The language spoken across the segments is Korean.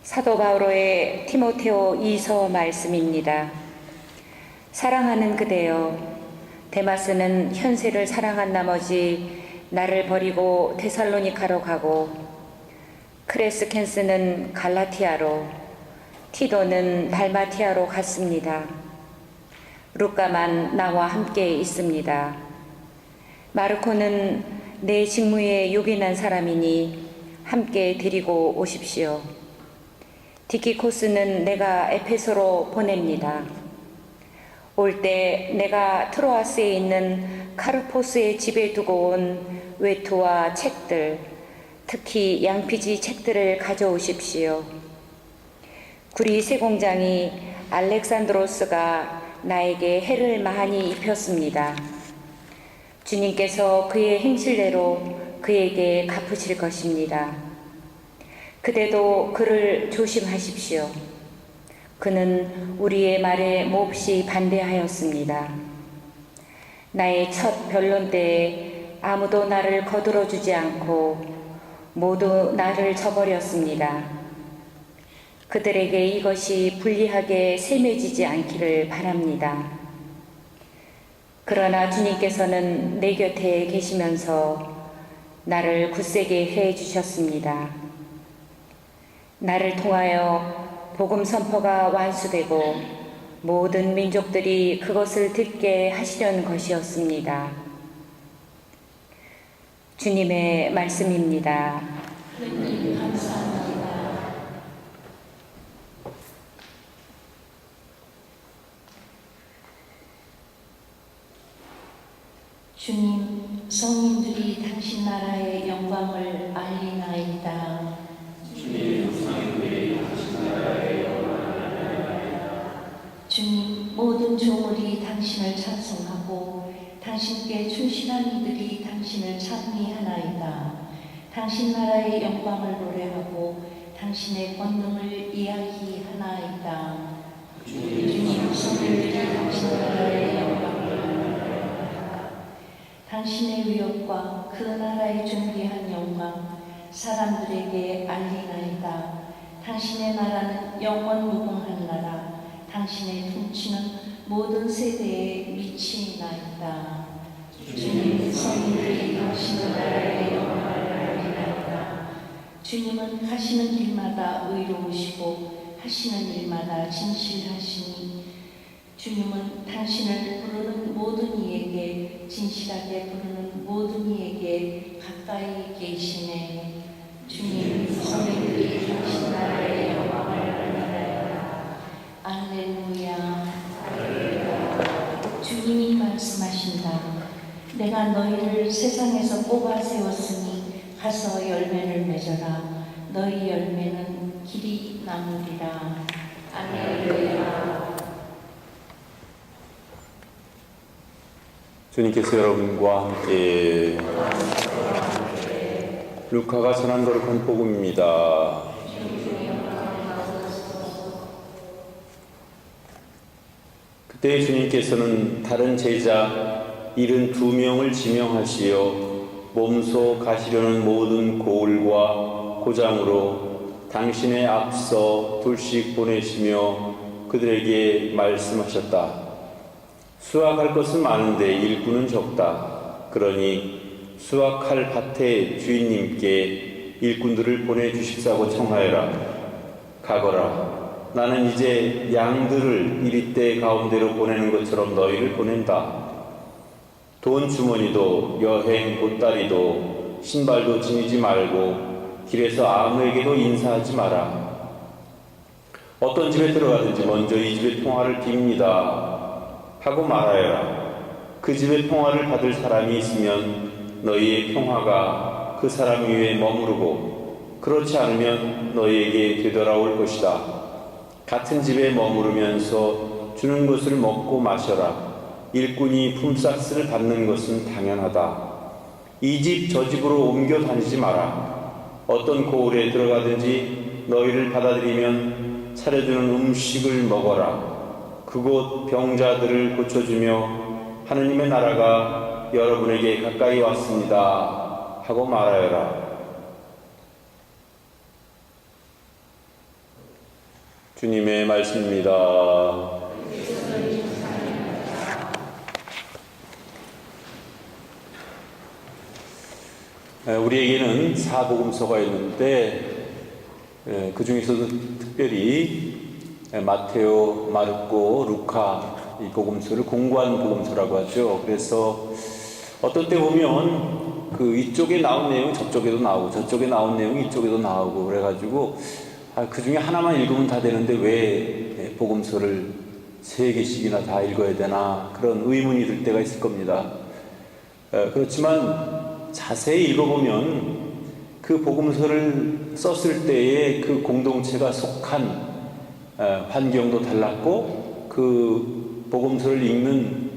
사도 바오로의 티모테오 2서 말씀입니다. 사랑하는 그대여, 데마스는 현세를 사랑한 나머지 나를 버리고 데살로니가로 가고, 크레스켄스는 갈라티아로, 티도는 달마티아로 갔습니다. 루카만 나와 함께 있습니다. 마르코는 내 직무에 요긴한 사람이니 함께 데리고 오십시오. 디키코스는 내가 에페소로 보냅니다. 올 때 내가 트로아스에 있는 카르포스의 집에 두고 온 외투와 책들, 특히 양피지 책들을 가져오십시오. 구리 세공장이 알렉산드로스가 나에게 해를 많이 입혔습니다. 주님께서 그의 행실대로 그에게 갚으실 것입니다. 그대도 그를 조심하십시오. 그는 우리의 말에 몹시 반대하였습니다. 나의 첫 변론 때에 아무도 나를 거들어주지 않고 모두 나를 저버렸습니다. 그들에게 이것이 불리하게 세매지지 않기를 바랍니다. 그러나 주님께서는 내 곁에 계시면서 나를 굳세게 해 주셨습니다. 나를 통하여 복음 선포가 완수되고 모든 민족들이 그것을 듣게 하시려는 것이었습니다. 주님의 말씀입니다. 주님 감사합니다. 주님, 성인들이 당신 나라의 영광을 알리나이다. 주님, 성인들이 당신 나라의 영광을 알리나이다. 주님, 모든 종들이 당신을 찬송하고 당신께 충실한 이들이 당신을 찬미하나이다. 당신 나라의 영광을 노래하고 당신의 권능을 이야기하나이다. 주님, 성인들이 당신 나라의 영광을 알리나이다. 당신의 위엄과 그 나라의 존귀한 영광 사람들에게 알리나이다. 당신의 나라는 영원 무궁한 나라, 당신의 통치는 모든 세대에 미치나이다. 주님, 성인들이 당신 나라의 영광을 알리나이다. 주님은 가시는 길마다 의로우시고 하시는 일마다 진실하시니 주님은 당신을 부르는 모든 이에게, 진실하게 부르는 모든 이에게 가까이 계시네. 주님, 성인들이 당신 나라의 영광을 알리나이다. 알렐루야. 주님이 말씀하신다. 내가 너희를 세상에서 뽑아 세웠으니 가서 열매를 맺어라. 너희 열매는 길이 남으리라. 알렐루야. 주님께서 여러분과 함께 루카가 전한 거룩한 복음입니다. 그때 주님께서는 다른 제자 72명을 지명하시어 몸소 가시려는 모든 고을과 고장으로 당신의 앞서 둘씩 보내시며 그들에게 말씀하셨다. 수확할 것은 많은데 일꾼은 적다. 그러니 수확할 밭의 주인님께 일꾼들을 보내주십사고 청하여라. 가거라. 나는 이제 양들을 이리떼 가운데로 보내는 것처럼 너희를 보낸다. 돈 주머니도 여행 보따리도 신발도 지니지 말고 길에서 아무에게도 인사하지 마라. 어떤 집에 들어가든지 먼저 이 집의 평화를 빕니다 하고 말하여라. 그 집의 평화를 받을 사람이 있으면 너희의 평화가 그 사람 위에 머무르고 그렇지 않으면 너희에게 되돌아올 것이다. 같은 집에 머무르면서 주는 것을 먹고 마셔라. 일꾼이 품삯을 받는 것은 당연하다. 이 집 저 집으로 옮겨 다니지 마라. 어떤 고을에 들어가든지 너희를 받아들이면 차려주는 음식을 먹어라. 그곳 병자들을 고쳐주며 하느님의 나라가 여러분에게 가까이 왔습니다 하고 말하여라. 주님의 말씀입니다. 우리에게는 사복음서가 있는데 그 중에서도 특별히 마테오, 마르코, 루카 이 복음서를 공관 복음서라고 하죠. 그래서 어떤 때 보면 그 이쪽에 나온 내용이 저쪽에도 나오고 저쪽에 나온 내용이 이쪽에도 나오고 그래가지고 그 중에 하나만 읽으면 다 되는데 왜 복음서를 3개씩이나 다 읽어야 되나 그런 의문이 들 때가 있을 겁니다. 그렇지만 자세히 읽어보면 그 복음서를 썼을 때의 그 공동체가 속한 환경도 달랐고 그 복음서를 읽는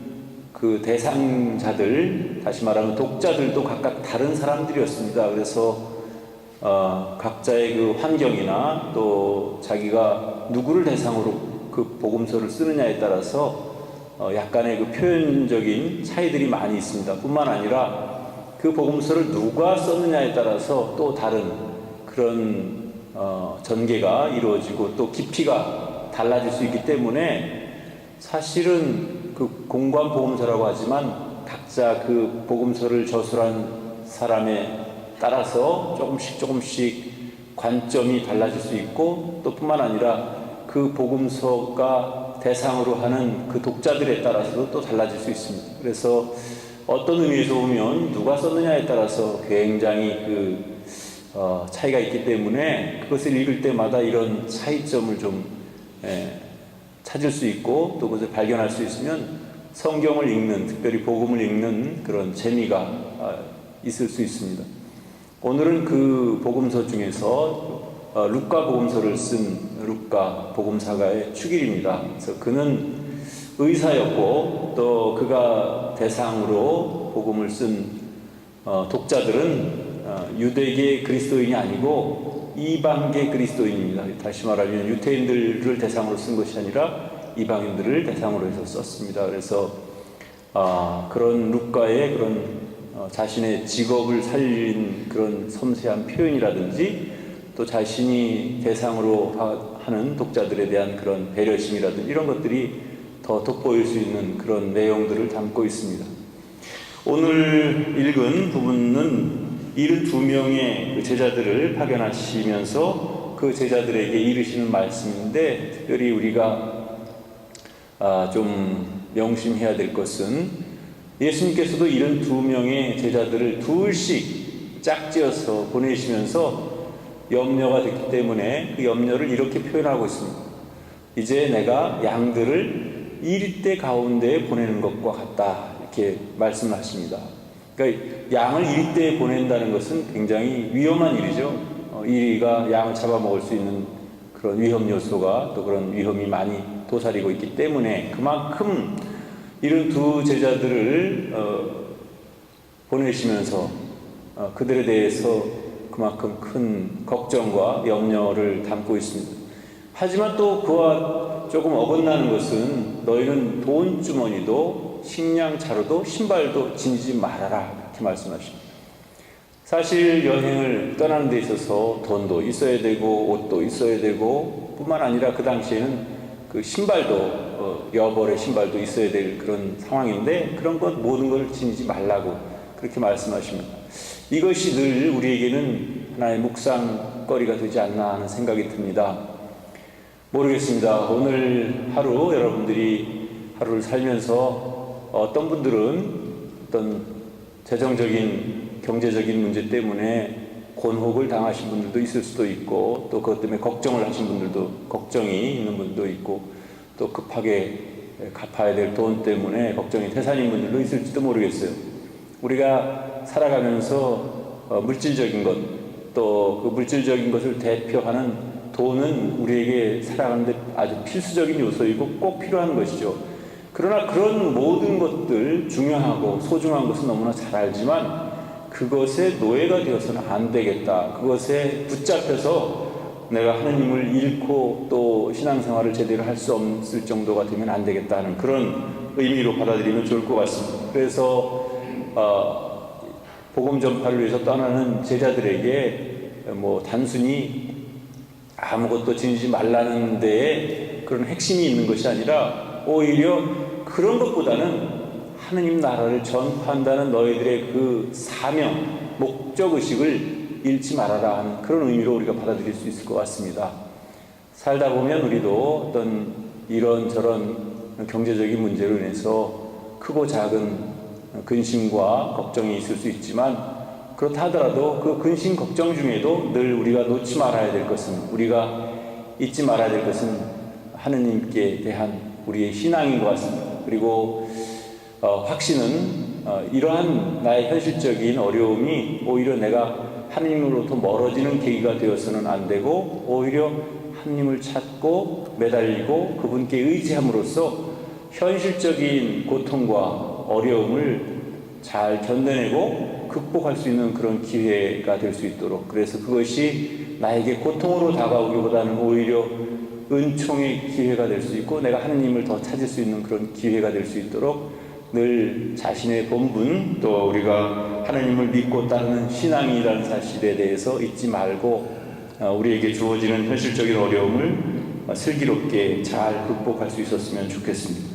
그 대상자들, 다시 말하면 독자들도 각각 다른 사람들이었습니다. 그래서 각자의 그 환경이나 또 자기가 누구를 대상으로 그 복음서를 쓰느냐에 따라서 약간의 그 표현적인 차이들이 많이 있습니다. 뿐만 아니라 그 복음서를 누가 썼느냐에 따라서 또 다른 그런 전개가 이루어지고 또 깊이가 달라질 수 있기 때문에 사실은 그 공관 복음서라고 하지만 각자 그 복음서를 저술한 사람에 따라서 조금씩 관점이 달라질 수 있고 또 뿐만 아니라 그 복음서가 대상으로 하는 그 독자들에 따라서도 또 달라질 수 있습니다. 그래서 어떤 의미에서 보면 누가 썼느냐에 따라서 굉장히 그 차이가 있기 때문에 그것을 읽을 때마다 이런 차이점을 좀 찾을 수 있고 또 그것을 발견할 수 있으면 성경을 읽는, 특별히 복음을 읽는 그런 재미가 있을 수 있습니다. 오늘은 그 복음서 중에서 루카 복음서를 쓴 루카 복음사가의 축일입니다. 그래서 그는 의사였고 또 그가 대상으로 복음을 쓴 독자들은 유대계 그리스도인이 아니고 이방계 그리스도인입니다. 다시 말하면 유태인들을 대상으로 쓴 것이 아니라 이방인들을 대상으로 해서 썼습니다. 그래서 그런 루카의 그런 자신의 직업을 살린 그런 섬세한 표현이라든지 또 자신이 대상으로 하는 독자들에 대한 그런 배려심이라든지 이런 것들이 더 돋보일 수 있는 그런 내용들을 담고 있습니다. 오늘 읽은 부분은 72명의 그 제자들을 파견하시면서 그 제자들에게 이르시는 말씀인데 특별히 우리가 좀 명심해야 될 것은 예수님께서도 72명의 제자들을 둘씩 짝지어서 보내시면서 염려가 됐기 때문에 그 염려를 이렇게 표현하고 있습니다. 이제 내가 양들을 이리떼 가운데에 보내는 것과 같다 이렇게 말씀하십니다. 그러니까 양을 이리떼에 보낸다는 것은 굉장히 위험한 일이죠. 이리가 양을 잡아먹을 수 있는 그런 위험 요소가 또 그런 위험이 많이 도사리고 있기 때문에 그만큼 이런 두 제자들을 보내시면서 그들에 대해서 그만큼 큰 걱정과 염려를 담고 있습니다. 하지만 또 그와 조금 어긋나는 것은 너희는 돈주머니도 식량차로도 신발도 지니지 말아라 이렇게 말씀하십니다. 사실 여행을 떠나는 데 있어서 돈도 있어야 되고 옷도 있어야 되고 뿐만 아니라 그 당시에는 그 신발도 여벌의 신발도 있어야 될 그런 상황인데 그런 것 모든 걸 지니지 말라고 그렇게 말씀하십니다. 이것이 늘 우리에게는 하나의 묵상거리가 되지 않나 하는 생각이 듭니다. 모르겠습니다. 오늘 하루 여러분들이 하루를 살면서 어떤 분들은 어떤 재정적인 경제적인 문제 때문에 곤혹을 당하신 분들도 있을 수도 있고 또 그것 때문에 걱정을 하신 분들도 걱정이 있는 분도 있고 또 급하게 갚아야 될 돈 때문에 걱정이 태산인 분들도 있을지도 모르겠어요. 우리가 살아가면서 물질적인 것 또 그 물질적인 것을 대표하는 돈은 우리에게 살아가는데 아주 필수적인 요소이고 꼭 필요한 것이죠. 그러나 그런 모든 것들 중요하고 소중한 것은 너무나 잘 알지만 그것에 노예가 되어서는 안 되겠다. 그것에 붙잡혀서 내가 하나님을 잃고 또 신앙생활을 제대로 할 수 없을 정도가 되면 안 되겠다는 그런 의미로 받아들이면 좋을 것 같습니다. 그래서 복음 전파를 위해서 떠나는 제자들에게 뭐 단순히 아무것도 지니지 말라는 데에 그런 핵심이 있는 것이 아니라 오히려 그런 것보다는 하느님 나라를 전파한다는 너희들의 그 사명, 목적의식을 잃지 말아라 하는 그런 의미로 우리가 받아들일 수 있을 것 같습니다. 살다 보면 우리도 어떤 이런저런 경제적인 문제로 인해서 크고 작은 근심과 걱정이 있을 수 있지만 그렇다 하더라도 그 근심 걱정 중에도 늘 우리가 놓지 말아야 될 것은, 우리가 잊지 말아야 될 것은 하느님께 대한 우리의 신앙인 것 같습니다. 그리고 확신은 이러한 나의 현실적인 어려움이 오히려 내가 하느님으로부터 멀어지는 계기가 되어서는 안 되고 오히려 하느님을 찾고 매달리고 그분께 의지함으로써 현실적인 고통과 어려움을 잘 견뎌내고 극복할 수 있는 그런 기회가 될 수 있도록, 그래서 그것이 나에게 고통으로 다가오기보다는 오히려 은총의 기회가 될 수 있고 내가 하느님을 더 찾을 수 있는 그런 기회가 될 수 있도록 늘 자신의 본분, 또 우리가 하느님을 믿고 따르는 신앙이라는 사실에 대해서 잊지 말고 우리에게 주어지는 현실적인 어려움을 슬기롭게 잘 극복할 수 있었으면 좋겠습니다.